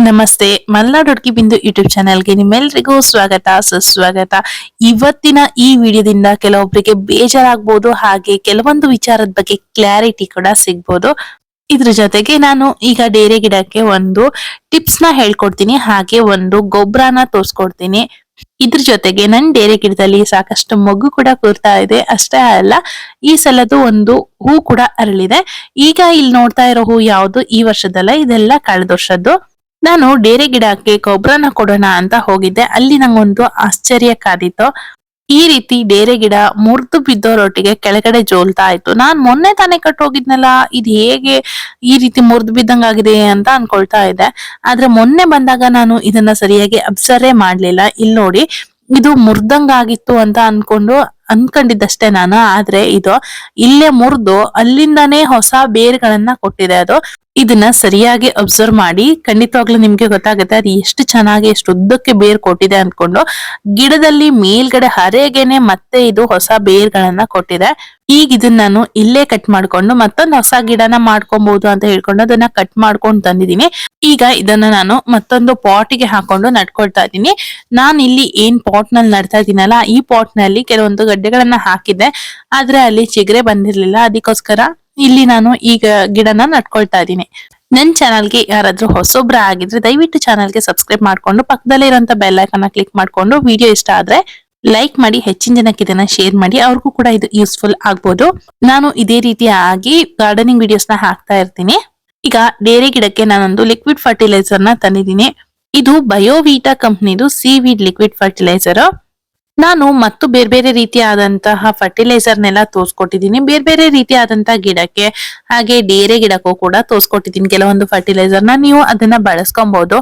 ನಮಸ್ತೆ, ಮಲ್ನಾಡ್ ಹುಡುಗಿ ಬಿಂದು ಯೂಟ್ಯೂಬ್ ಚಾನೆಲ್ಗೆ ನಿಮ್ಮೆಲ್ರಿಗೂ ಸ್ವಾಗತ ಸುಸ್ವಾಗತ. ಇವತ್ತಿನ ಈ ವಿಡಿಯೋದಿಂದ ಕೆಲವೊಬ್ಬರಿಗೆ ಬೇಜಾರಾಗ್ಬೋದು, ಹಾಗೆ ಕೆಲವೊಂದು ವಿಚಾರದ ಬಗ್ಗೆ ಕ್ಲಾರಿಟಿ ಕೂಡ ಸಿಗ್ಬೋದು. ಇದ್ರ ಜೊತೆಗೆ ನಾನು ಈಗ ಡೇರೆ ಗಿಡಕ್ಕೆ ಒಂದು ಟಿಪ್ಸ್ ನ ಹೇಳ್ಕೊಡ್ತೀನಿ, ಹಾಗೆ ಒಂದು ಗೊಬ್ಬರನ ತೋರ್ಸ್ಕೊಡ್ತೀನಿ. ಇದ್ರ ಜೊತೆಗೆ ನನ್ ಡೇರೆ ಗಿಡದಲ್ಲಿ ಸಾಕಷ್ಟು ಮೊಗ್ಗು ಕೂಡ ಕೂರ್ತಾ ಇದೆ. ಅಷ್ಟೇ ಅಲ್ಲ, ಈ ಸಲದು ಒಂದು ಹೂ ಕೂಡ ಅರಳಿದೆ. ಈಗ ಇಲ್ಲಿ ನೋಡ್ತಾ ಇರೋ ಹೂ ಯಾವುದು ಈ ವರ್ಷದಲ್ಲ, ಇದೆಲ್ಲ ಕಳೆದ ವರ್ಷದ್ದು. ನಾನು ಡೇರೆ ಗಿಡಕ್ಕೆ ಗೊಬ್ಬರನ ಕೊಡೋಣ ಅಂತ ಹೋಗಿದ್ದೆ. ಅಲ್ಲಿ ನಂಗೊಂದು ಆಶ್ಚರ್ಯ ಕಾದಿತ್ತು. ಈ ರೀತಿ ಡೇರೆ ಗಿಡ ಮುರಿದು ಬಿದ್ದೋರೊಟ್ಟಿಗೆ ಕೆಳಗಡೆ ಜೋಲ್ತಾ ಇತ್ತು. ನಾನ್ ಮೊನ್ನೆ ತಾನೇ ಕಟ್ ಹೋಗಿದ್ನಲ್ಲ, ಇದು ಹೇಗೆ ಈ ರೀತಿ ಮುರಿದು ಬಿದ್ದಂಗಾಗಿದೆ ಅಂತ ಅನ್ಕೊಳ್ತಾ ಇದ್ದೆ. ಆದ್ರೆ ಮೊನ್ನೆ ಬಂದಾಗ ನಾನು ಇದನ್ನ ಸರಿಯಾಗಿ ಅಬ್ಸರ್ವೇ ಮಾಡ್ಲಿಲ್ಲ. ಇಲ್ಲಿ ನೋಡಿ, ಇದು ಮುರ್ದಂಗಾಗಿತ್ತು ಅಂತ ಅನ್ಕೊಂಡಿದ್ದಷ್ಟೇ ನಾನು. ಆದ್ರೆ ಇದು ಇಲ್ಲೇ ಮುರಿದು ಅಲ್ಲಿಂದಾನೇ ಹೊಸ ಬೇರ್ಗಳನ್ನ ಕೊಟ್ಟಿದೆ. ಅದು ಇದನ್ನ ಸರಿಯಾಗಿ ಅಬ್ಸರ್ವ್ ಮಾಡಿ ಖಂಡಿತವಾಗ್ಲೂ ನಿಮ್ಗೆ ಗೊತ್ತಾಗುತ್ತೆ ಅದು ಎಷ್ಟು ಚೆನ್ನಾಗಿ ಎಷ್ಟು ಉದ್ದಕ್ಕೆ ಬೇರ್ ಕೊಟ್ಟಿದೆ ಅನ್ಕೊಂಡು. ಗಿಡದಲ್ಲಿ ಮೇಲ್ಗಡೆ ಹರೆಗೆನೆ ಮತ್ತೆ ಇದು ಹೊಸ ಬೇರ್ಗಳನ್ನ ಕೊಟ್ಟಿದೆ. ಈಗ ಇದನ್ನ ನಾನು ಇಲ್ಲೇ ಕಟ್ ಮಾಡ್ಕೊಂಡು ಮತ್ತೊಂದು ಹೊಸ ಗಿಡನ ಮಾಡ್ಕೊಬಹುದು ಅಂತ ಹೇಳ್ಕೊಂಡು ಅದನ್ನ ಕಟ್ ಮಾಡ್ಕೊಂಡು ತಂದಿದ್ದೀನಿ. ಈಗ ಇದನ್ನ ನಾನು ಮತ್ತೊಂದು ಪಾಟಿಗೆ ಹಾಕೊಂಡು ನಡ್ಕೊಳ್ತಾ ಇದ್ದೀನಿ. ನಾನು ಇಲ್ಲಿ ಏನ್ ಪಾಟ್ ನಲ್ಲಿ ನಡ್ತಾ ಇದ್ದೀನಲ್ಲ, ಈ ಪಾಟ್ ನಲ್ಲಿ ಕೆಲವೊಂದು ಗಡ್ಡೆಗಳನ್ನ ಹಾಕಿದ್ದೆ, ಆದ್ರೆ ಅಲ್ಲಿ ಚಿಗರೆ ಬಂದಿರ್ಲಿಲ್ಲ. ಅದಕ್ಕೋಸ್ಕರ ಇಲ್ಲಿ ನಾನು ಈಗ ಗಿಡನ ನಟ್ಕೊಳ್ತಾ ಇದ್ದೀನಿ. ನನ್ ಚಾನಲ್ಗೆ ಯಾರಾದ್ರೂ ಹೊಸೊಬ್ರ ಆಗಿದ್ರೆ ದಯವಿಟ್ಟು ಚಾನಲ್ಗೆ ಸಬ್ಸ್ಕ್ರೈಬ್ ಮಾಡ್ಕೊಂಡು ಪಕ್ಕದಲ್ಲೇ ಇರುವಂತ ಬೆಲ್ ಐಕಾನ್ ಕ್ಲಿಕ್ ಮಾಡ್ಕೊಂಡು ವಿಡಿಯೋ ಇಷ್ಟ ಆದ್ರೆ ಲೈಕ್ ಮಾಡಿ, ಹೆಚ್ಚಿನ ಜನಕ್ಕೆ ಇದನ್ನ ಶೇರ್ ಮಾಡಿ, ಅವ್ರಿಗೂ ಕೂಡ ಇದು ಯೂಸ್ಫುಲ್ ಆಗ್ಬೋದು. ನಾನು ಇದೇ ರೀತಿಯಾಗಿ ಗಾರ್ಡನಿಂಗ್ ವಿಡಿಯೋಸ್ ನ ಹಾಕ್ತಾ ಇರ್ತೀನಿ. ಈಗ ಡೇರೆ ಗಿಡಕ್ಕೆ ನಾನೊಂದು ಲಿಕ್ವಿಡ್ ಫರ್ಟಿಲೈಸರ್ ನ ತಂದಿದ್ದೀನಿ. ಇದು ಬಯೋವೀಟಾ ಕಂಪ್ನಿದು ಸೀವೀಡ್ ಲಿಕ್ವಿಡ್ ಫರ್ಟಿಲೈಸರ್. ನಾನು ಮತ್ತು ಬೇರೆ ಬೇರೆ ರೀತಿಯಾದಂತಹ ಫರ್ಟಿಲೈಸರ್ನೆಲ್ಲ ತೋರ್ಸ್ಕೊಟ್ಟಿದ್ದೀನಿ. ಬೇರೆ ಬೇರೆ ರೀತಿಯಾದಂತಹ ಗಿಡಕ್ಕೆ ಹಾಗೆ ಡೇರೆ ಗಿಡಕ್ಕೂ ಕೂಡ ತೋರ್ಸ್ಕೊಟ್ಟಿದ್ದೀನಿ ಕೆಲವೊಂದು ಫರ್ಟಿಲೈಸರ್ನ. ನೀವು ಅದನ್ನ ಬಳಸ್ಕೊಬಹುದು.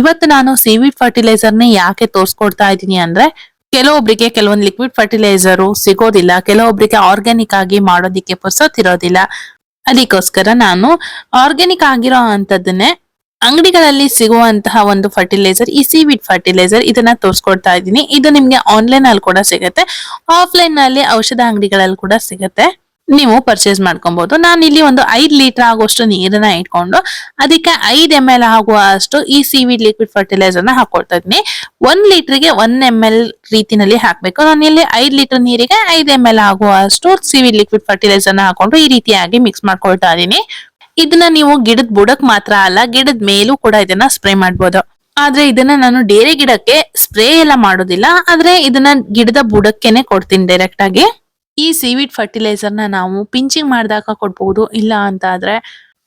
ಇವತ್ತು ನಾನು ಸೀವೀಡ್ ಫರ್ಟಿಲೈಸರ್ನ ಯಾಕೆ ತೋರ್ಸ್ಕೊಡ್ತಾ ಇದ್ದೀನಿ ಅಂದ್ರೆ, ಕೆಲವೊಬ್ರಿಗೆ ಕೆಲವೊಂದು ಲಿಕ್ವಿಡ್ ಫರ್ಟಿಲೈಸರ್ ಸಿಗೋದಿಲ್ಲ, ಕೆಲವೊಬ್ರಿಗೆ ಆರ್ಗ್ಯಾನಿಕ್ ಆಗಿ ಮಾಡೋದಿಕ್ಕೆ ಪುರ್ಸೊತ್ತಿರೋದಿಲ್ಲ. ಅದಕ್ಕೋಸ್ಕರ ನಾನು ಆರ್ಗ್ಯಾನಿಕ್ ಆಗಿರೋ ಅಂತದನ್ನೇ ಅಂಗಡಿಗಳಲ್ಲಿ ಸಿಗುವಂತಹ ಒಂದು ಫರ್ಟಿಲೈಸರ್, ಈ ಸೀವೀಡ್ ಫರ್ಟಿಲೈಸರ್, ಇದನ್ನ ತೋರ್ಸ್ಕೊಡ್ತಾ ಇದ್ದೀನಿ. ಇದು ನಿಮ್ಗೆ ಆನ್ಲೈನ್ ಅಲ್ಲಿ ಕೂಡ ಸಿಗುತ್ತೆ, ಆಫ್ಲೈನ್ ನಲ್ಲಿ ಔಷಧ ಅಂಗಡಿಗಳಲ್ಲಿ ಕೂಡ ಸಿಗುತ್ತೆ. ನೀವು ಪರ್ಚೇಸ್ ಮಾಡ್ಕೊಬಹುದು. ನಾನು ಇಲ್ಲಿ ಒಂದು 5 ಲೀಟರ್ ಆಗುವಷ್ಟು ನೀರನ್ನ ಇಟ್ಕೊಂಡು ಅದಕ್ಕೆ 5 ml ಆಗುವಷ್ಟು ಈ ಸೀವೀಡ್ ಲಿಕ್ವಿಡ್ ಫರ್ಟಿಲೈಸರ್ ನ ಹಾಕೊಳ್ತಾ ಇದ್ದೀನಿ. 1 ಲೀಟರ್ಗೆ 1 ml ರೀತಿನಲ್ಲಿ ಹಾಕ್ಬೇಕು. ನಾನು ಇಲ್ಲಿ 5 ಲೀಟರ್ ನೀರಿಗೆ 5 ml ಆಗುವಷ್ಟು ಸೀವೀಡ್ ಲಿಕ್ವಿಡ್ ಫರ್ಟಿಲೈಸರ್ ನ ಹಾಕೊಂಡು ಈ ರೀತಿಯಾಗಿ ಮಿಕ್ಸ್ ಮಾಡ್ಕೊಳ್ತಾ ಇದ್ದೀನಿ. ಇದನ್ನ ನೀವು ಗಿಡದ ಬುಡಕ್ ಮಾತ್ರ ಅಲ್ಲ, ಗಿಡದ ಮೇಲೂ ಕೂಡ ಇದನ್ನ ಸ್ಪ್ರೇ ಮಾಡ್ಬೋದು. ಆದ್ರೆ ಇದನ್ನ ನಾನು ಡೇರೆ ಗಿಡಕ್ಕೆ ಸ್ಪ್ರೇ ಎಲ್ಲ ಮಾಡೋದಿಲ್ಲ, ಆದ್ರೆ ಇದನ್ನ ಗಿಡದ ಬುಡಕ್ಕೆನೆ ಕೊಡ್ತೀನಿ ಡೈರೆಕ್ಟ್ ಆಗಿ. ಈ ಸೀವೀಡ್ ಫರ್ಟಿಲೈಸರ್ ನ ನಾವು ಪಿಂಚಿಂಗ್ ಮಾಡಿದಾಗ ಕೊಡ್ಬಹುದು, ಇಲ್ಲ ಅಂತ ಆದ್ರೆ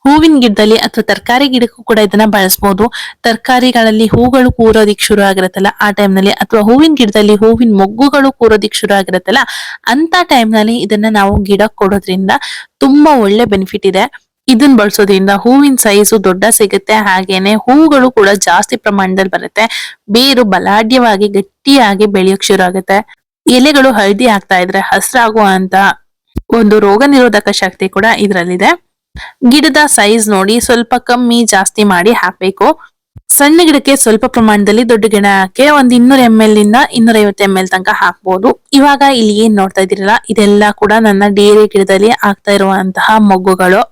ಹೂವಿನ ಗಿಡದಲ್ಲಿ ಅಥವಾ ತರಕಾರಿ ಗಿಡಕ್ಕೂ ಕೂಡ ಇದನ್ನ ಬಳಸಬಹುದು. ತರಕಾರಿಗಳಲ್ಲಿ ಹೂಗಳು ಕೂರೋದಿಕ್ ಶುರು ಆಗಿರತ್ತಲ್ಲ ಆ ಟೈಮ್ ನಲ್ಲಿ, ಅಥವಾ ಹೂವಿನ ಗಿಡದಲ್ಲಿ ಹೂವಿನ ಮೊಗ್ಗುಗಳು ಕೂರೋದಿಕ್ ಶುರು ಆಗಿರತ್ತಲ್ಲ ಅಂತ ಟೈಮ್ ನಲ್ಲಿ ಇದನ್ನ ನಾವು ಗಿಡಕ್ಕೆ ಕೊಡೋದ್ರಿಂದ ತುಂಬಾ ಒಳ್ಳೆ ಬೆನಿಫಿಟ್ ಇದೆ. ಇದನ್ನ ಬಳಸೋದ್ರಿಂದ ಹೂವಿನ ಸೈಜು ದೊಡ್ಡ ಸಿಗುತ್ತೆ, ಹಾಗೇನೆ ಹೂಗಳು ಕೂಡ ಜಾಸ್ತಿ ಪ್ರಮಾಣದಲ್ಲಿ ಬರುತ್ತೆ. ಬೇರು ಬಲಾಢ್ಯವಾಗಿ ಗಟ್ಟಿಯಾಗಿ ಬೆಳೆಯೋಕ್ ಶುರು ಆಗುತ್ತೆ. ಎಲೆಗಳು ಹಳದಿ ಆಗ್ತಾ ಇದ್ರೆ ಹಸ್ರಾಗುವಂತ ಒಂದು ರೋಗ ನಿರೋಧಕ ಶಕ್ತಿ ಕೂಡ ಇದ್ರಲ್ಲಿದೆ. ಗಿಡದ ಸೈಜ್ ನೋಡಿ ಸ್ವಲ್ಪ ಕಮ್ಮಿ ಜಾಸ್ತಿ ಮಾಡಿ ಹಾಕ್ಬೇಕು. ಸಣ್ಣ ಗಿಡಕ್ಕೆ ಸ್ವಲ್ಪ ಪ್ರಮಾಣದಲ್ಲಿ, ದೊಡ್ಡ ಗಿಡಕ್ಕೆ ಒಂದು 200 ml ಇಂದ 250 ml ತನಕ ಹಾಕ್ಬೋದು. ಇವಾಗ ಇಲ್ಲಿ ಏನ್ ನೋಡ್ತಾ ಇದೀರಲ್ಲ, ಇದೆಲ್ಲ ಕೂಡ ನನ್ನ ಡೇರೆ ಗಿಡದಲ್ಲಿ ಆಗ್ತಾ ಇರುವಂತಹ ಮೊಗ್ಗುಗಳು.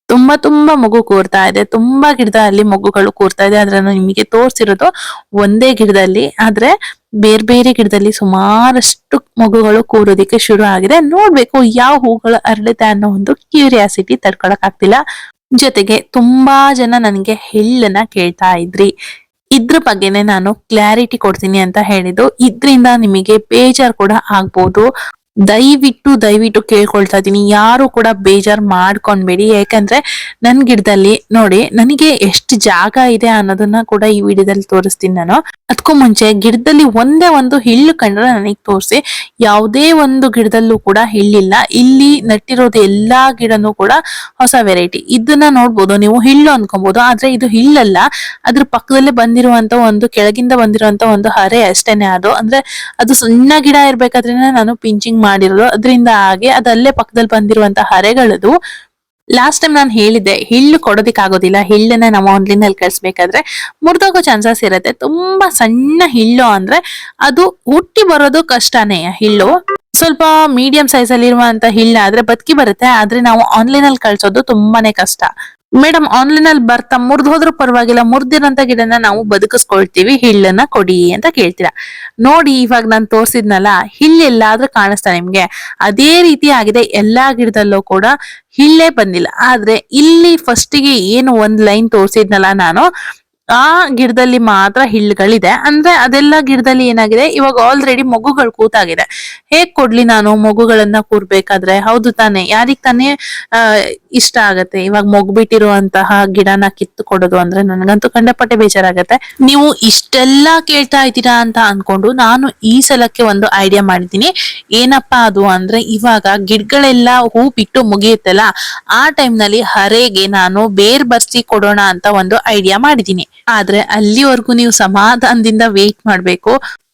ತುಂಬಾ ಮೊಗ್ಗು ಕೂರ್ತಾ ಇದೆ, ತುಂಬಾ ಗಿಡದಲ್ಲಿ ಮೊಗ್ಗುಗಳು ಕೂರ್ತಾ ಇದೆ. ಆದ್ರೆ ನಾನು ನಿಮಗೆ ತೋರಿಸಿರೋದು ಒಂದೇ ಗಿಡದಲ್ಲಿ, ಆದ್ರೆ ಬೇರೆ ಬೇರೆ ಗಿಡದಲ್ಲಿ ಸುಮಾರಷ್ಟು ಮೊಗ್ಗುಗಳು ಕೂರೋದಿಕ್ಕೆ ಶುರು ಆಗಿದೆ. ನೋಡ್ಬೇಕು ಯಾವ ಹೂಗಳು ಅರಳುತ್ತೆ ಅನ್ನೋ ಒಂದು ಕ್ಯೂರಿಯಾಸಿಟಿ ತಡ್ಕೊಳಕ್ ಆಗ್ತಿಲ್ಲ. ಜೊತೆಗೆ ತುಂಬಾ ಜನ ನನಗೆ ಎಳ್ಳನ್ನ ಕೇಳ್ತಾ ಇದ್ರಿ. ಇದ್ರ ಬಗ್ಗೆನೆ ನಾನು ಕ್ಲಾರಿಟಿ ಕೊಡ್ತೀನಿ ಅಂತ ಹೇಳಿದ್ದು. ಇದ್ರಿಂದ ನಿಮಗೆ ಬೇಜಾರ್ ಕೂಡ ಆಗ್ಬೋದು. ದಯವಿಟ್ಟು ಕೇಳ್ಕೊಳ್ತಾ ಇದೀನಿ, ಯಾರು ಕೂಡ ಬೇಜಾರ್ ಮಾಡ್ಕೊಂಡ್ಬೇಡಿ. ಯಾಕಂದ್ರೆ ನನ್ ಗಿಡದಲ್ಲಿ ನೋಡಿ ನನಗೆ ಎಷ್ಟು ಜಾಗ ಇದೆ ಅನ್ನೋದನ್ನ ಕೂಡ ಈ ವಿಡಿಯೋದಲ್ಲಿ ತೋರಿಸ್ತೀನಿ ನಾನು. ಅದಕ್ಕೂ ಮುಂಚೆ ಗಿಡದಲ್ಲಿ ಒಂದೇ ಒಂದು ಹಿಳ್ಳು ಕಂಡ್ರೆ ನನಗೆ ತೋರಿಸಿ. ಯಾವುದೇ ಒಂದು ಗಿಡದಲ್ಲೂ ಕೂಡ ಹಿಳ್ಳಿಲ್ಲ. ಇಲ್ಲಿ ನಟ್ಟಿರೋದು ಎಲ್ಲಾ ಗಿಡನೂ ಕೂಡ ಹೊಸ ವೆರೈಟಿ. ಇದನ್ನ ನೋಡ್ಬೋದು ನೀವು, ಹಿಳ್ಳು ಅನ್ಕೊಬಹುದು, ಆದ್ರೆ ಇದು ಹಿಳ್ಳಲ್ಲ. ಅದ್ರ ಪಕ್ಕದಲ್ಲೇ ಬಂದಿರುವಂತ ಒಂದು ಕೆಳಗಿಂದ ಬಂದಿರುವಂತ ಒಂದು ಹರೆ ಅಷ್ಟೇನೆ. ಅದು ಅಂದ್ರೆ ಅದು ಸಣ್ಣ ಗಿಡ ಇರ್ಬೇಕಾದ್ರೆ ನಾನು ಪಿಂಚಿಂಗ್ ಮಾಡಿರೋದು, ಅದರಿಂದ ಹಾಗೆ ಅದಲ್ಲೇ ಪಕ್ಕದಲ್ಲಿ ಬಂದಿರುವಂತ ಹರೆಗಳದು. ಲಾಸ್ಟ್ ಟೈಮ್ ನಾನು ಹೇಳಿದ್ದೆ ಹಿಳ್ಳು ಕೊಡೋದಿಕ್ ಆಗೋದಿಲ್ಲ, ಹಿಳ್ಳನ್ನ ನಾವು ಆನ್ಲೈನ್ ಅಲ್ಲಿ ಕಳ್ಸ್ಬೇಕಾದ್ರೆ ಮುರಿದೋಗೋ ಚಾನ್ಸಸ್ ಇರುತ್ತೆ. ತುಂಬಾ ಸಣ್ಣ ಹಿಳ್ಳು ಅಂದ್ರೆ ಅದು ಹುಟ್ಟಿ ಬರೋದು ಕಷ್ಟನೇ. ಹಿಳ್ಳು ಸ್ವಲ್ಪ ಮೀಡಿಯಂ ಸೈಜ್ ಅಲ್ಲಿ ಇರುವಂತ ಹಿಳ್ಳ ಆದ್ರೆ ಬದುಕಿ ಬರುತ್ತೆ, ಆದ್ರೆ ನಾವು ಆನ್ಲೈನ್ ಅಲ್ಲಿ ಕಳ್ಸೋದು ತುಂಬಾನೇ ಕಷ್ಟ. ಮೇಡಮ್ ಆನ್ಲೈನ್ ಅಲ್ಲಿ ಬರ್ತಾ ಮುರಿದು ಹೋದ್ರೂ ಪರವಾಗಿಲ್ಲ, ಮುರಿದಿರಂತ ಗಿಡನ ನಾವು ಬದುಕಿಸ್ಕೊಳ್ತೀವಿ, ಹಿಳ್ಳನ್ನ ಕೊಡಿ ಅಂತ ಕೇಳ್ತೀರಾ. ನೋಡಿ ಇವಾಗ ನಾನು ತೋರ್ಸಿದ್ನಲ್ಲ, ಹಿಳ್ಳು ಎಲ್ಲಾದ್ರೂ ಕಾಣಿಸ್ತಾ ನಿಮ್ಗೆ? ಅದೇ ರೀತಿ ಆಗಿದೆ ಎಲ್ಲಾ ಗಿಡದಲ್ಲೂ ಕೂಡ ಹಿಳ್ಳೇ ಬಂದಿಲ್ಲ. ಆದ್ರೆ ಇಲ್ಲಿ ಫಸ್ಟಿಗೆ ಏನು ಒಂದ್ ಲೈನ್ ತೋರ್ಸಿದ್ನಲ್ಲ ನಾನು, ಆ ಗಿಡದಲ್ಲಿ ಮಾತ್ರ ಹಿಳ್ಳುಗಳಿದೆ. ಅಂದ್ರೆ ಅದೆಲ್ಲ ಗಿಡದಲ್ಲಿ ಏನಾಗಿದೆ, ಇವಾಗ ಆಲ್ರೆಡಿ ಮೊಗ್ಗುಗಳು ಕೂತಾಗಿದೆ. ಹೇಗ್ ಕೊಡ್ಲಿ ನಾನು ಮೊಗ್ಗುಗಳನ್ನ ಕೂರ್ಬೇಕಾದ್ರೆ? ಹೌದು ತಾನೆ, ಯಾರಿಗ್ ತಾನೇ ಆ ಇಷ್ಟ ಆಗತ್ತೆ ಇವಾಗ ಮೊಗ್ಬಿಟ್ಟಿರುವಂತಹ ಗಿಡನ ಕಿತ್ತು ಕೊಡೋದು ಅಂದ್ರೆ? ನನ್ಗಂತೂ ಕಂಡಪಟ್ಟೆ ಬೇಜಾರಾಗತ್ತೆ. ನೀವು ಇಷ್ಟೆಲ್ಲಾ ಕೇಳ್ತಾ ಇದ್ದೀರಾ ಅಂತ ಅನ್ಕೊಂಡು ನಾನು ಈ ಸಲಕ್ಕೆ ಒಂದು ಐಡಿಯಾ ಮಾಡಿದ್ದೀನಿ. ಏನಪ್ಪಾ ಅದು ಅಂದ್ರೆ, ಇವಾಗ ಗಿಡಗಳೆಲ್ಲ ಹೂ ಬಿಟ್ಟು ಮುಗಿಯುತ್ತಲ್ಲ, ಆ ಟೈಮ್ ನಲ್ಲಿ ಹರೆಗೆ ನಾನು ಬೇರ್ ಬರ್ಸಿ ಕೊಡೋಣ ಅಂತ ಒಂದು ಐಡಿಯಾ ಮಾಡಿದೀನಿ. ಆದ್ರೆ ಅಲ್ಲಿವರೆಗೂ ನೀವು ಸಮಾಧಾನದಿಂದ ವೇಟ್ ಮಾಡ್ಬೇಕು.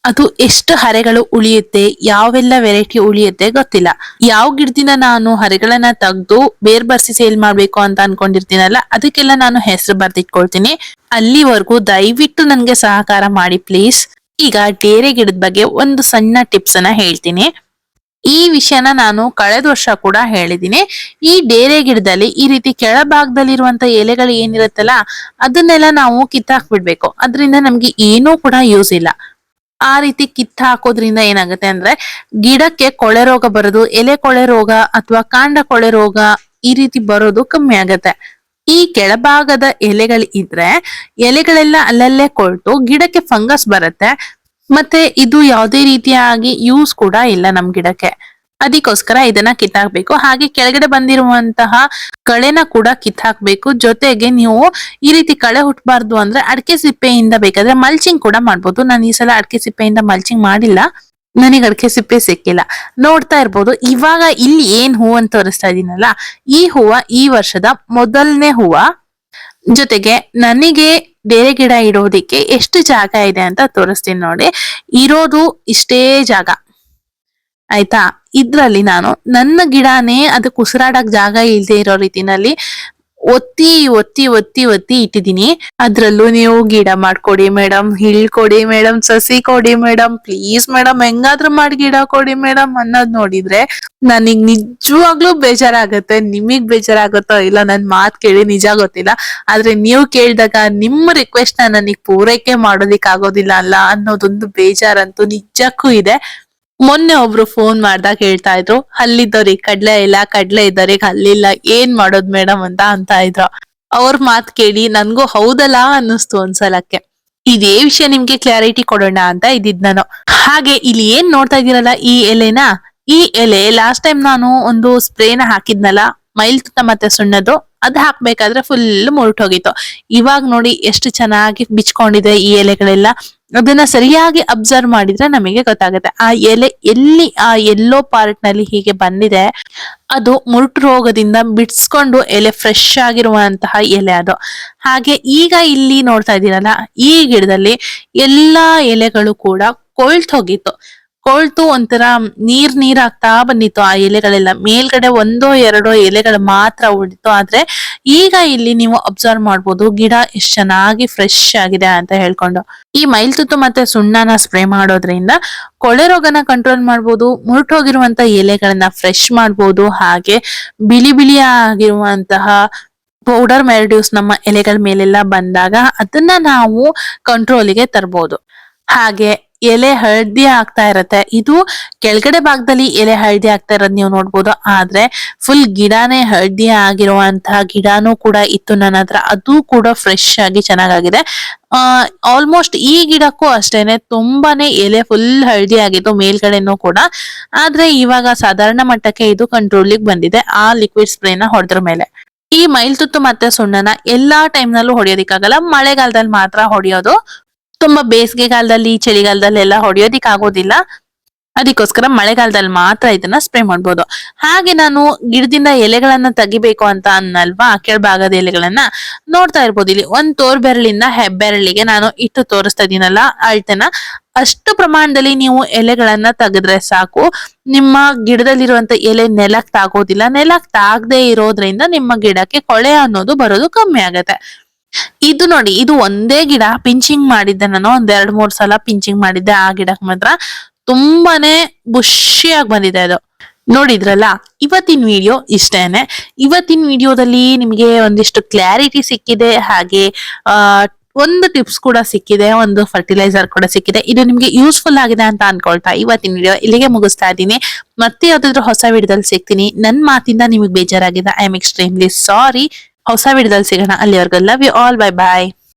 ಅದು ಎಷ್ಟು ಹರೆಗಳು ಉಳಿಯುತ್ತೆ, ಯಾವೆಲ್ಲ ವೆರೈಟಿ ಉಳಿಯುತ್ತೆ ಗೊತ್ತಿಲ್ಲ. ಯಾವ ಗಿಡದಿಂದ ನಾನು ಹರೆಗಳನ್ನ ತೆಗ್ದು ಬೇರ್ ಬರ್ಸಿ ಸೇಲ್ ಮಾಡ್ಬೇಕು ಅಂತ ಅನ್ಕೊಂಡಿರ್ತೀನಲ್ಲ, ಅದಕ್ಕೆಲ್ಲ ನಾನು ಹೆಸರು ಬರ್ದಿಟ್ಕೊಳ್ತೀನಿ. ಅಲ್ಲಿವರೆಗೂ ದಯವಿಟ್ಟು ನನ್ಗೆ ಸಹಕಾರ ಮಾಡಿ ಪ್ಲೀಸ್. ಈಗ ಡೇರೆ ಗಿಡದ ಬಗ್ಗೆ ಒಂದು ಸಣ್ಣ ಟಿಪ್ಸ್ ಅನ್ನ ಹೇಳ್ತೀನಿ. ಈ ವಿಷಯನ ನಾನು ಕಳೆದ ವರ್ಷ ಕೂಡ ಹೇಳಿದ್ದೀನಿ. ಈ ಡೇರೆ ಗಿಡದಲ್ಲಿ ಈ ರೀತಿ ಕೆಳಭಾಗದಲ್ಲಿರುವಂತ ಎಲೆಗಳು ಏನಿರುತ್ತಲ್ಲ, ಅದನ್ನೆಲ್ಲ ನಾವು ಕಿತ್ತಾಕ್ಬಿಡ್ಬೇಕು. ಅದರಿಂದ ನಮ್ಗೆ ಏನೂ ಕೂಡ ಯೂಸ್ ಇಲ್ಲ. ಆ ರೀತಿ ಕಿತ್ತ ಹಾಕೋದ್ರಿಂದ ಏನಾಗುತ್ತೆ ಅಂದ್ರೆ, ಗಿಡಕ್ಕೆ ಕೊಳೆ ರೋಗ ಬರೋದು, ಎಲೆ ಕೊಳೆ ರೋಗ ಅಥವಾ ಕಾಂಡ ಕೊಳೆ ರೋಗ ಈ ರೀತಿ ಬರೋದು ಕಮ್ಮಿ ಆಗತ್ತೆ. ಈ ಕೆಳಭಾಗದ ಎಲೆಗಳು ಇದ್ರೆ ಎಲೆಗಳೆಲ್ಲ ಅಲ್ಲಲ್ಲೇ ಕೊಳ್ತು ಗಿಡಕ್ಕೆ ಫಂಗಸ್ ಬರುತ್ತೆ. ಮತ್ತೆ ಇದು ಯಾವುದೇ ರೀತಿಯಾಗಿ ಯೂಸ್ ಕೂಡ ಇಲ್ಲ ನಮ್ ಗಿಡಕ್ಕೆ. ಅದಕ್ಕೋಸ್ಕರ ಇದನ್ನ ಕಿತ್ತಾಕ್ಬೇಕು. ಹಾಗೆ ಕೆಳಗಡೆ ಬಂದಿರುವಂತಹ ಕಳೆನ ಕೂಡ ಕಿತ್ತಾಕ್ಬೇಕು. ಜೊತೆಗೆ ನೀವು ಈ ರೀತಿ ಕಳೆ ಹುಟ್ಟಬಾರ್ದು ಅಂದ್ರೆ ಅಡಿಕೆ ಸಿಪ್ಪೆಯಿಂದ ಬೇಕಾದ್ರೆ ಮಲ್ಚಿಂಗ್ ಕೂಡ ಮಾಡ್ಬೋದು. ನಾನು ಈ ಸಲ ಅಡಿಕೆ ಸಿಪ್ಪೆಯಿಂದ ಮಲ್ಚಿಂಗ್ ಮಾಡಿಲ್ಲ, ನನಗೆ ಅಡಿಕೆ ಸಿಪ್ಪೆ ಸಿಕ್ಕಿಲ್ಲ. ನೋಡ್ತಾ ಇರ್ಬೋದು ಇವಾಗ ಇಲ್ಲಿ ಏನ್ ಹೂವು ಅಂತ ತೋರಿಸ್ತಾ ಇದೀನಲ್ಲ, ಈ ಹೂವ ಈ ವರ್ಷದ ಮೊದಲನೇ ಹೂವ. ಜೊತೆಗೆ ನನಗೆ ಬೇರೆ ಗಿಡ ಇಡೋದಿಕ್ಕೆ ಎಷ್ಟು ಜಾಗ ಇದೆ ಅಂತ ತೋರಿಸ್ತೀನಿ ನೋಡಿ. ಇರೋದು ಇಷ್ಟೇ ಜಾಗ, ಆಯ್ತಾ? ಇದ್ರಲ್ಲಿ ನಾನು ನನ್ನ ಗಿಡನೇ ಅದಕ್ಕೆ ಉಸಿರಾಡಕ್ ಜಾಗ ಇಲ್ದೇ ಇರೋ ರೀತಿನಲ್ಲಿ ಒತ್ತಿ ಒತ್ತಿ ಒತ್ತಿ ಒತ್ತಿ ಇಟ್ಟಿದೀನಿ. ಅದ್ರಲ್ಲೂ ನೀವು ಗಿಡ ಮಾಡ್ಕೊಡಿ ಮೇಡಮ್, ಕೊಡಿ ಮೇಡಮ್, ಸಸಿ ಕೊಡಿ ಮೇಡಮ್, ಪ್ಲೀಸ್ ಮೇಡಮ್ ಹೆಂಗಾದ್ರೂ ಮಾಡಿ ಗಿಡ ಕೊಡಿ ಮೇಡಮ್ ಅನ್ನೋದ್ ನೋಡಿದ್ರೆ ನನಗ್ ನಿಜವಾಗ್ಲೂ ಬೇಜಾರಾಗತ್ತೆ. ನಿಮಗ್ ಬೇಜಾರಾಗತ್ತೋ ಇಲ್ಲ ನನ್ ಮಾತ್ ಕೇಳಿ ನಿಜ ಗೊತ್ತಿಲ್ಲ. ಆದ್ರೆ ನೀವು ಕೇಳಿದಾಗ ನಿಮ್ಮ ರಿಕ್ವೆಸ್ಟ್ ನ ನನಗ್ ಪೂರೈಕೆ ಮಾಡೋದಿಕ್ ಆಗೋದಿಲ್ಲ ಅಲ್ಲ ಅನ್ನೋದೊಂದು ಬೇಜಾರಂತೂ ನಿಜಕ್ಕೂ ಇದೆ. ಮೊನ್ನೆ ಒಬ್ರು ಫೋನ್ ಮಾಡ್ದಾಗ ಹೇಳ್ತಾ ಇದ್ರು, ಹಲ್ಲಿದ್ದವ್ರಿಗೆ ಕಡ್ಲೆ ಇಲ್ಲ, ಕಡ್ಲೆ ಇದ್ದವ್ರಿಗೆ ಹಲ್ಲಿಲ್ಲ, ಏನ್ ಮಾಡೋದ್ ಮೇಡಮ್ ಅಂತ ಇದ್ರು. ಅವ್ರ ಮಾತ್ ಕೇಳಿ ನನ್ಗೂ ಹೌದಲ್ಲ ಅನ್ನಿಸ್ತು ಒಂದ್ಸಲಕ್ಕೆ. ಇದೇ ವಿಷಯ ನಿಮ್ಗೆ ಕ್ಲಾರಿಟಿ ಕೊಡೋಣ ಅಂತ ಇದ್ದಿದ್ ನಾನು. ಹಾಗೆ ಇಲ್ಲಿ ಏನ್ ನೋಡ್ತಾ ಇದೀರಲ್ಲ ಈ ಎಲೆನ, ಈ ಎಲೆ ಲಾಸ್ಟ್ ಟೈಮ್ ನಾನು ಒಂದು ಸ್ಪ್ರೇನ ಹಾಕಿದ್ನಲ್ಲ, ಮೈಲ್ತುತ್ತ ಮತ್ತೆ ಸುಣ್ಣದು, ಅದ್ ಹಾಕ್ಬೇಕಾದ್ರೆ ಫುಲ್ ಮುರುಟೋಗಿತ್ತು. ಇವಾಗ ನೋಡಿ ಎಷ್ಟು ಚೆನ್ನಾಗಿ ಬಿಚ್ಕೊಂಡಿದೆ ಈ ಎಲೆಗಳೆಲ್ಲ. ಅದನ್ನ ಸರಿಯಾಗಿ ಅಬ್ಸರ್ವ್ ಮಾಡಿದ್ರೆ ನಮಗೆ ಗೊತ್ತಾಗುತ್ತೆ ಆ ಎಲೆ ಎಲ್ಲಿ ಆ ಎಲ್ಲೋ ಪಾರ್ಟ್ ನಲ್ಲಿ ಹೀಗೆ ಬಂದಿದೆ, ಅದು ಮುರುಟು ರೋಗದಿಂದ ಬಿಡ್ಸ್ಕೊಂಡು ಎಲೆ ಫ್ರೆಶ್ ಆಗಿರುವಂತಹ ಎಲೆ ಅದು. ಹಾಗೆ ಈಗ ಇಲ್ಲಿ ನೋಡ್ತಾ ಇದ್ದೀರಲ್ಲ, ಈ ಗಿಡದಲ್ಲಿ ಎಲ್ಲಾ ಎಲೆಗಳು ಕೂಡ ಕೊಳ್ತು ಹೋಗಿತ್ತು. ಕೊಳ್ತು ಒಂಥರ ನೀರ್ ನೀರ್ ಆಗ್ತಾ ಬಂದಿತ್ತು ಆ ಎಲೆಗಳೆಲ್ಲ. ಮೇಲ್ಗಡೆ ಒಂದೋ ಎರಡೋ ಎಲೆಗಳು ಮಾತ್ರ ಉಳಿತು. ಆದ್ರೆ ಈಗ ಇಲ್ಲಿ ನೀವು ಅಬ್ಸರ್ವ್ ಮಾಡ್ಬೋದು ಗಿಡ ಎಷ್ಟ್ ಚೆನ್ನಾಗಿ ಫ್ರೆಶ್ ಆಗಿದೆ ಅಂತ ಹೇಳ್ಕೊಂಡು. ಈ ಮೈಲ್ತುತ್ತು ಮತ್ತೆ ಸುಣ್ಣನ ಸ್ಪ್ರೇ ಮಾಡೋದ್ರಿಂದ ಕೊಳೆ ರೋಗನ ಕಂಟ್ರೋಲ್ ಮಾಡ್ಬೋದು, ಮುರುಟೋಗಿರುವಂತ ಎಲೆಗಳನ್ನ ಫ್ರೆಶ್ ಮಾಡ್ಬೋದು. ಹಾಗೆ ಬಿಳಿ ಬಿಳಿಯಾಗಿರುವಂತಹ ಪೌಡರ್ ಮೆಲ್ಡ್ಯೂಸ್ ನಮ್ಮ ಎಲೆಗಳ ಮೇಲೆಲ್ಲ ಬಂದಾಗ ಅದನ್ನ ನಾವು ಕಂಟ್ರೋಲಿಗೆ ತರ್ಬೋದು. ಹಾಗೆ ಎಲೆ ಹಳದಿ ಆಗ್ತಾ ಇರತ್ತೆ. ಇದು ಕೆಳಗಡೆ ಭಾಗದಲ್ಲಿ ಎಲೆ ಹಳದಿ ಆಗ್ತಾ ಇರೋದ್ ನೀವು ನೋಡ್ಬೋದು. ಆದ್ರೆ ಫುಲ್ ಗಿಡನೇ ಹಳದಿ ಆಗಿರುವಂತಹ ಗಿಡನೂ ಕೂಡ ಇತ್ತು ನನ್ನ ಹತ್ರ. ಅದು ಕೂಡ ಫ್ರೆಶ್ ಆಗಿ ಚೆನ್ನಾಗಾಗಿದೆ. ಆಲ್ಮೋಸ್ಟ್ ಈ ಗಿಡಕ್ಕೂ ಅಷ್ಟೇನೆ ತುಂಬಾನೇ ಎಲೆ ಫುಲ್ ಹಳದಿ ಆಗಿತ್ತು ಮೇಲ್ಗಡೆನೂ ಕೂಡ. ಆದ್ರೆ ಇವಾಗ ಸಾಧಾರಣ ಮಟ್ಟಕ್ಕೆ ಇದು ಕಂಟ್ರೋಲಿಗೆ ಬಂದಿದೆ ಆ ಲಿಕ್ವಿಡ್ ಸ್ಪ್ರೇನ ಹೊಡೆದ್ರ ಮೇಲೆ. ಈ ಮೈಲ್ತುತ್ತು ಮತ್ತೆ ಸುಣ್ಣನ ಎಲ್ಲಾ ಟೈಮ್ ನಲ್ಲೂ ಹೊಡಿಯೋದಿಕ್ಕಾಗಲ್ಲ, ಮಳೆಗಾಲದಲ್ಲಿ ಮಾತ್ರ ಹೊಡೆಯೋದು. ತುಂಬಾ ಬೇಸಿಗೆಗಾಲದಲ್ಲಿ ಚಳಿಗಾಲದಲ್ಲಿ ಎಲ್ಲ ಹೊಡೆಯೋದಿಕ್ ಆಗೋದಿಲ್ಲ. ಅದಕ್ಕೋಸ್ಕರ ಮಳೆಗಾಲದಲ್ಲಿ ಮಾತ್ರ ಇದನ್ನ ಸ್ಪ್ರೇ ಮಾಡ್ಬೋದು. ಹಾಗೆ ನಾನು ಗಿಡದಿಂದ ಎಲೆಗಳನ್ನ ತೆಗಿಬೇಕು ಅಂತ ಅನ್ನಲ್ವಾ, ಕೆಳಭಾಗದ ಎಲೆಗಳನ್ನ ನೋಡ್ತಾ ಇರ್ಬೋದು. ಇಲ್ಲಿ ಒಂದ್ ತೋರ್ ಬೆರಳಿಂದ ಹೆಬ್ಬೆರಳಿಗೆ ನಾನು ಇಟ್ಟು ತೋರಿಸ್ತಾ ಇದೀನಲ್ಲ ಅಳ್ತೆನ, ಅಷ್ಟು ಪ್ರಮಾಣದಲ್ಲಿ ನೀವು ಎಲೆಗಳನ್ನ ತೆಗೆದ್ರೆ ಸಾಕು. ನಿಮ್ಮ ಗಿಡದಲ್ಲಿರುವಂತ ಎಲೆ ನೆಲಕ್ ತಾಗೋದಿಲ್ಲ. ನೆಲಕ್ ತಾಗದೆ ಇರೋದ್ರಿಂದ ನಿಮ್ಮ ಗಿಡಕ್ಕೆ ಕೊಳೆ ಅನ್ನೋದು ಬರೋದು ಕಮ್ಮಿ ಆಗತ್ತೆ. ಇದು ನೋಡಿ, ಇದು ಒಂದೇ ಗಿಡ ಪಿಂಚಿಂಗ್ ಮಾಡಿದ್ದೆ ನಾನು. ಒಂದ್ 2-3 ಸಲ ಪಿಂಚಿಂಗ್ ಮಾಡಿದ್ದೆ ಆ ಗಿಡಕ್ ಮಾತ್ರ. ತುಂಬಾನೇ ಬುಷಿಯಾಗಿ ಬಂದಿದೆ ಅದು. ನೋಡಿದ್ರಲ್ಲ, ಇವತ್ತಿನ ವಿಡಿಯೋ ಇಷ್ಟೇನೆ. ಇವತ್ತಿನ ವಿಡಿಯೋದಲ್ಲಿ ನಿಮಗೆ ಒಂದಿಷ್ಟು ಕ್ಲಾರಿಟಿ ಸಿಕ್ಕಿದೆ, ಹಾಗೆ ಆ ಒಂದು ಟಿಪ್ಸ್ ಕೂಡ ಸಿಕ್ಕಿದೆ, ಒಂದು ಫರ್ಟಿಲೈಸರ್ ಕೂಡ ಸಿಕ್ಕಿದೆ. ಇದು ನಿಮ್ಗೆ ಯೂಸ್ಫುಲ್ ಆಗಿದೆ ಅಂತ ಅನ್ಕೊಳ್ತಾ ಇವತ್ತಿನ ವಿಡಿಯೋ ಇಲ್ಲಿಗೆ ಮುಗಿಸ್ತಾ ಇದ್ದೀನಿ. ಮತ್ತೆ ಯಾವ್ದಾದ್ರು ಹೊಸ ವಿಡಿಯೋದಲ್ಲಿ ಸಿಗ್ತೀನಿ. ನನ್ ಮಾತಿಂದ ನಿಮಗೆ ಬೇಜಾರಾಗಿದೆ, ಐ ಆಮ್ ಎಕ್ಸ್ಟ್ರೀಮ್ಲಿ ಸಾರಿ. ಹೊಸ ವಿಡಿಯೋದಲ್ಲಿ ಸಿಗೋಣ. ಅಲ್ಲಿವರೆಗೂ love you all, bye bye.